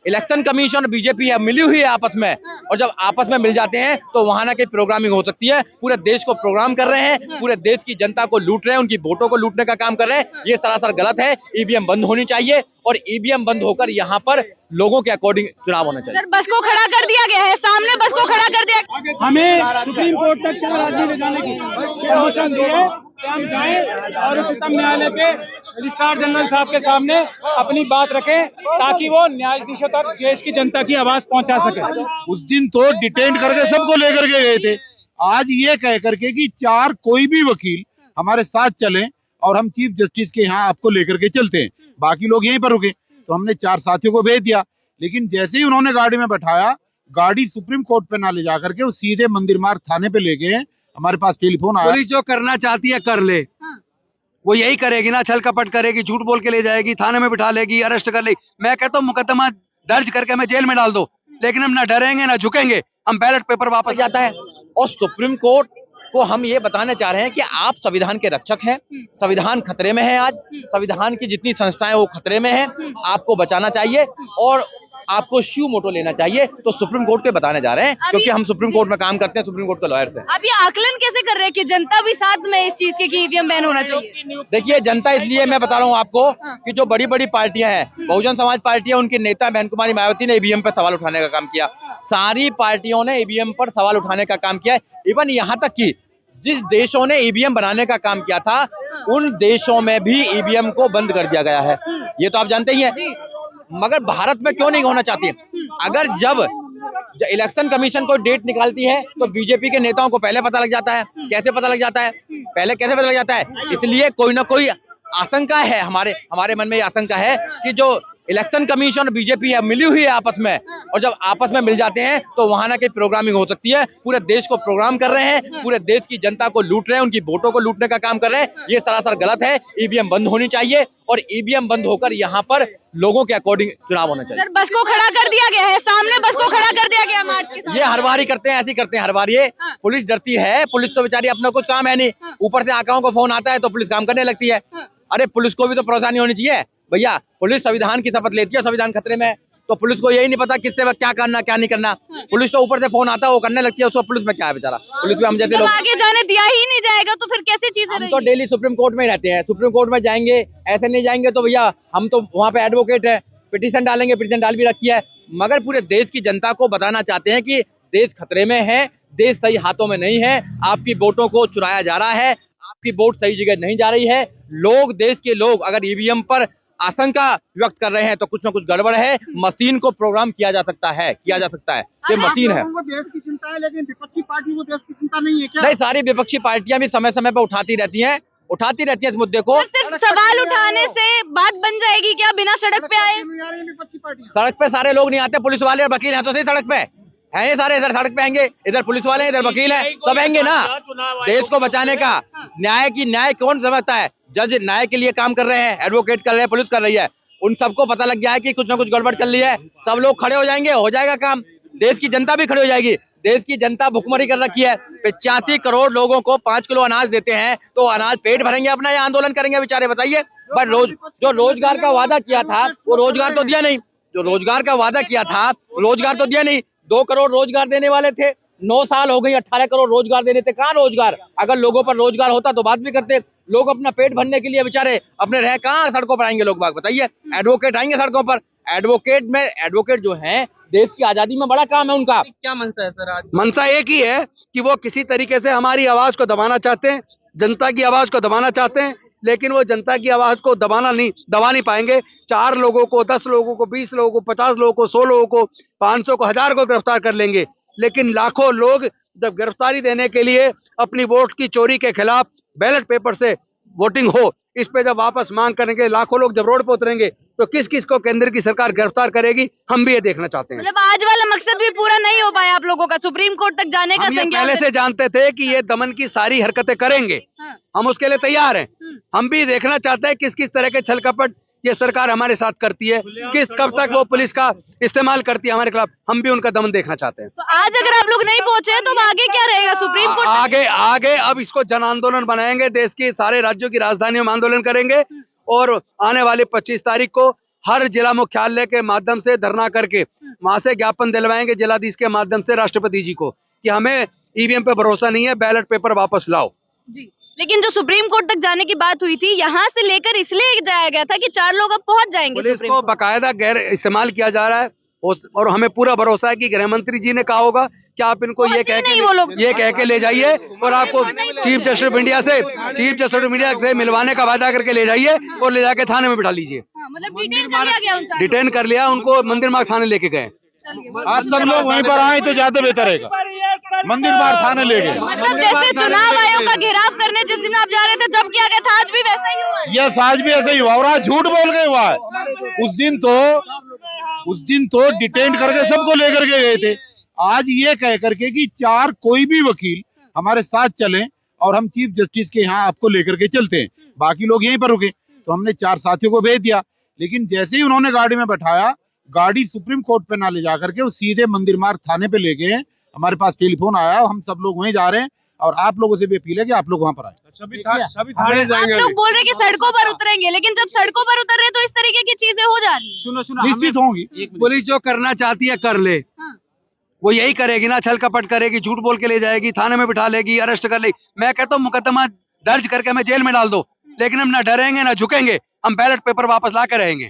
Election commission और BJP है मिली हुई है आपस में, और जब आपस में मिल जाते हैं तो वहां ना कहीं प्रोग्रामिंग हो सकती है। पूरे देश को प्रोग्राम कर रहे हैं, पूरे देश की जनता को लूट रहे हैं, उनकी वोटों को लूटने का काम कर रहे हैं। ये सरासर गलत है। ईवीएम बंद होनी चाहिए और ईवीएम बंद होकर यहाँ पर लोगों के अकॉर्डिंग चुनाव होना चाहिए। बस को खड़ा कर दिया गया है, सामने बस को खड़ा कर दिया। हमें सुप्रीम कोर्ट तक 4 आदमी ले जाने की परमिशन दी है कि हम जाएं और उच्चतम न्यायालय के रजिस्ट्रार जनरल साहब के सामने अपनी बात रखें, ताकि वो न्यायाधीशों तक देश की जनता की आवाज पहुंचा सके। उस दिन तो डिटेन करके सबको लेकर के गए थे। आज ये कह करके कि 4 कोई भी वकील हमारे साथ चलें और हम चीफ जस्टिस के यहाँ आपको लेकर के चलते हैं, बाकी लोग यहीं पर रुके। तो हमने 4 साथियों को भेज दिया, लेकिन जैसे ही उन्होंने गाड़ी में बैठाया, गाड़ी सुप्रीम कोर्ट पे ना ले जा करके वो सीधे मंदिर मार्ग थाने पे ले गए। हमारे पास टेलीफोन आया। पुलिस जो करना चाहती है कर ले, वो यही करेगी ना, छल कपट करेगी, झूठ बोल के ले जाएगी, थाने में बिठा लेगी, अरेस्ट कर लेगी। मैं कहता हूँ मुकदमा दर्ज करके हमें जेल में डाल दो, लेकिन हम ना डरेंगे ना झुकेंगे, हम बैलेट पेपर वापस जाता है। और सुप्रीम कोर्ट को हम ये बताना चाह रहे हैं कि आप संविधान के रक्षक हैं, संविधान खतरे में है। आज संविधान की जितनी संस्थाएं वो खतरे में हैं, आपको बचाना चाहिए और आपको श्यू मोटो लेना चाहिए। तो सुप्रीम कोर्ट के बताने जा रहे हैं, क्योंकि हम सुप्रीम कोर्ट में काम करते हैं, सुप्रीम कोर्ट के लॉयर्स हैं। अब ये आकलन कैसे कर रहे हैं कि जनता भी साथ में इस चीज के कि ईवीएम बैन होना चाहिए? देखिए, जनता इसलिए मैं बता रहा हूँ आपको कि जो बड़ी बड़ी पार्टियां हैं, बहुजन समाज पार्टी है, उनकी नेता बहन कुमारी मायावती ने ईवीएम पर सवाल उठाने का काम किया। सारी पार्टियों ने ईवीएम पर सवाल उठाने का काम किया है। इवन यहाँ तक कि जिस देशों ने ईवीएम बनाने का काम किया था, उन देशों में भी ईवीएम को बंद कर दिया गया है। ये तो आप जानते ही हैं। मगर भारत में क्यों नहीं होना चाहती? अगर जब इलेक्शन कमीशन कोई डेट निकालती है तो बीजेपी के नेताओं को पहले पता लग जाता है। कैसे पता लग जाता है? पहले कैसे पता लग जाता है? इसलिए कोई ना कोई आशंका है, हमारे मन में ये आशंका है कि जो इलेक्शन कमीशन और बीजेपी है मिली हुई है आपस में, और जब आपस में मिल जाते हैं तो वहां ना कहीं प्रोग्रामिंग हो सकती है। पूरे देश को प्रोग्राम कर रहे हैं, पूरे देश की जनता को लूट रहे हैं, उनकी वोटों को लूटने का काम कर रहे हैं। ये सरासर गलत है। ईवीएम बंद होनी चाहिए और ईवीएम बंद होकर यहाँ पर लोगों के अकॉर्डिंग चुनाव होना चाहिए। बस को खड़ा कर दिया गया है, सामने बस को खड़ा कर दिया गया मार्च के साथ। ये हर बार ही करते हैं, ऐसे ही करते हैं हर बार। ये पुलिस डरती है। पुलिस तो बेचारी अपना कुछ काम है नहीं, ऊपर से आकाओं को फोन आता है तो पुलिस काम करने लगती है। अरे पुलिस को भी तो परेशानी होनी चाहिए भैया। पुलिस संविधान की शपथ लेती है, संविधान खतरे में है, तो पुलिस को यही नहीं पता किससे क्या करना क्या नहीं करना। पुलिस तो ऊपर से फोन आता है वो करने लगती है, उसको पुलिस में क्या है बेचारा। पुलिस में हम जैसे लोग आगे जाने दिया ही नहीं जाएगा तो फिर कैसे चीजें हम तो डेली सुप्रीम कोर्ट में ही रहते हैं। सुप्रीम कोर्ट में जाएंगे, ऐसे नहीं जाएंगे तो भैया हम तो वहाँ पे एडवोकेट है, पिटीशन डालेंगे, पिटीशन डाल भी रखी है। मगर पूरे देश की जनता को बताना चाहते हैं कि देश खतरे में है, देश सही हाथों में नहीं है, आपकी वोटों को चुराया जा रहा है, आपकी वोट सही जगह नहीं जा रही है। लोग, देश के लोग अगर ईवीएम पर आशंका व्यक्त कर रहे हैं तो कुछ ना कुछ गड़बड़ है। मशीन को प्रोग्राम किया जा सकता है, ये मशीन है। देश की चिंता है, लेकिन विपक्षी पार्टी को देश की चिंता नहीं है क्या? नहीं, सारी विपक्षी पार्टियां भी समय समय पर उठाती रहती हैं इस मुद्दे को। सिर्फ सवाल उठाने से बात बन जाएगी क्या? बिना सड़क पे आए विपक्षी पार्टी सड़क पे सारे लोग नहीं आते। पुलिस वाले और वकील हैं तो सही सड़क पे हैं। ये सारे इधर सड़क पे आएंगे, इधर पुलिस वाले हैं, इधर वकील हैं, सब आएंगे ना। देश को बचाने का न्याय कौन समझता है? जज न्याय के लिए काम कर रहे हैं, एडवोकेट कर रहे हैं, पुलिस कर रही है। उन सबको पता लग गया है कि कुछ ना कुछ गड़बड़ चल रही है। सब लोग खड़े हो जाएंगे, हो जाएगा काम। देश की जनता भी खड़ी हो जाएगी। देश की जनता भुखमरी कर रखी है। 85 करोड़ लोगों को 5 किलो अनाज देते हैं तो अनाज पेट भरेंगे अपना या आंदोलन करेंगे बेचारे? बताइए। पर जो रोजगार का वादा किया था वो रोजगार तो दिया नहीं। जो रोजगार का वादा किया था रोजगार तो दिया नहीं। 2 करोड़ रोजगार देने वाले थे, 9 साल हो गई, 18 करोड़ रोजगार देने थे। कहाँ रोजगार? अगर लोगों पर रोजगार होता तो बात भी करते। लोग अपना पेट भरने के लिए बेचारे अपने रह कहाँ सड़कों पर आएंगे लोग बाग? बताइए। एडवोकेट आएंगे सड़कों पर। एडवोकेट जो हैं, देश की आजादी में बड़ा काम है उनका। क्या मंशा है सर आज? मंशा एक ही है कि वो किसी तरीके से हमारी आवाज को दबाना चाहते हैं, जनता की आवाज को दबाना चाहते हैं, लेकिन वो जनता की आवाज को दबा नहीं पाएंगे। 4 लोगों को, 10 लोगों को, 20 लोगों को, 50 लोगों को, 100 लोगों को, 500 को, 1000 को गिरफ्तार कर लेंगे, लेकिन लाखों लोग जब गिरफ्तारी देने के लिए अपनी वोट की चोरी के खिलाफ बैलेट पेपर से वोटिंग हो, इस पे जब वापस मांग करेंगे, लाखों लोग जब रोड पर उतरेंगे तो किस किस को केंद्र की सरकार गिरफ्तार करेगी, हम भी ये देखना चाहते हैं। मतलब आज वाला मकसद भी पूरा नहीं हो पाया आप लोगों का, सुप्रीम कोर्ट तक जाने का? हम ये पहले से जानते थे कि ये दमन की सारी हरकतें करेंगे। हम उसके लिए तैयार हैं। हम भी देखना चाहते हैं किस किस तरह के छल कपट ये सरकार हमारे साथ करती है, कब तक वो पुलिस का इस्तेमाल करती है हमारे खिलाफ। हम भी उनका दमन देखना चाहते हैं। तो आज अगर आप लोग नहीं पहुंचे तो आगे क्या रहेगा? सुप्रीम कोर्ट आगे अब इसको जन आंदोलन बनाएंगे, देश की सारे राज्यों की राजधानियों में आंदोलन करेंगे और आने वाली 25 तारीख को हर जिला मुख्यालय के माध्यम से धरना करके वहां से ज्ञापन दिलवाएंगे जिलाधीश के माध्यम से राष्ट्रपति जी को कि हमें ईवीएम पे भरोसा नहीं है, बैलेट पेपर वापस लाओ। जी, लेकिन जो सुप्रीम कोर्ट तक जाने की बात हुई थी, यहाँ से लेकर इसलिए जाया गया था कि 4 लोग अब पहुंच जाएंगे पुलिस सुप्रीम को कोर्ट। बकायदा गैर इस्तेमाल किया जा रहा है और हमें पूरा भरोसा है कि गृह मंत्री जी ने कहा होगा कि आप इनको ये पहुंचे नहीं वो लोग। कह के ले जाइए और आपको चीफ जस्टिस ऑफ इंडिया से मिलवाने का वादा करके ले जाइए और ले जाके थाने में बिठा लीजिए। हाँ, मतलब डिटेन कर लिया गया उन 4 डिटेन कर लिया उनको, मंदिर मार्ग थाने लेके गए। आज सब लोग वहीं पर आए तो ज्यादा बेहतर रहेगा, मंदिर बाहर थाने ले गए। मतलब जैसे चुनाव आयोग का घेराव करने जिस दिन आप जा रहे थे जब किया गया था, आज भी वैसा ही हुआ है। यस, आज भी ऐसा ही हुआ और आज झूठ बोल गए हुआ है। उस दिन तो डिटेन करके सबको लेकर के गए थे। आज ये कह करके कि 4 कोई भी वकील हमारे साथ चलें और हम चीफ जस्टिस के यहाँ आपको लेकर के चलते हैं, बाकी लोग यहीं पर रुके। तो हमने 4 साथियों को भेज दिया, लेकिन जैसे ही उन्होंने गाड़ी में बैठाया, गाड़ी सुप्रीम कोर्ट पे ना ले जा करके वो सीधे मंदिर मार्ग थाने पे ले गए। हमारे पास टेलीफोन आया, हम सब लोग वहीं जा रहे हैं और आप लोगों से भी अपील है कि आप लोग वहां पर आए। सभी थाने जाएंगे। आप लोग बोल रहे हैं कि सड़कों पर उतरेंगे, लेकिन जब सड़कों पर उतर रहे हैं तो इस तरीके की चीजें हो जा रही है। निश्चित होंगी। पुलिस जो करना चाहती है कर ले, हाँ। वो यही करेगी ना, छल कपट करेगी, झूठ बोल के ले जाएगी, थाने में बिठा लेगी, अरेस्ट कर लेगी। मैं कहता हूँ मुकदमा दर्ज करके हमें जेल में डाल दो, लेकिन हम ना डरेंगे ना झुकेंगे, हम बैलेट पेपर वापस ला के रहेंगे।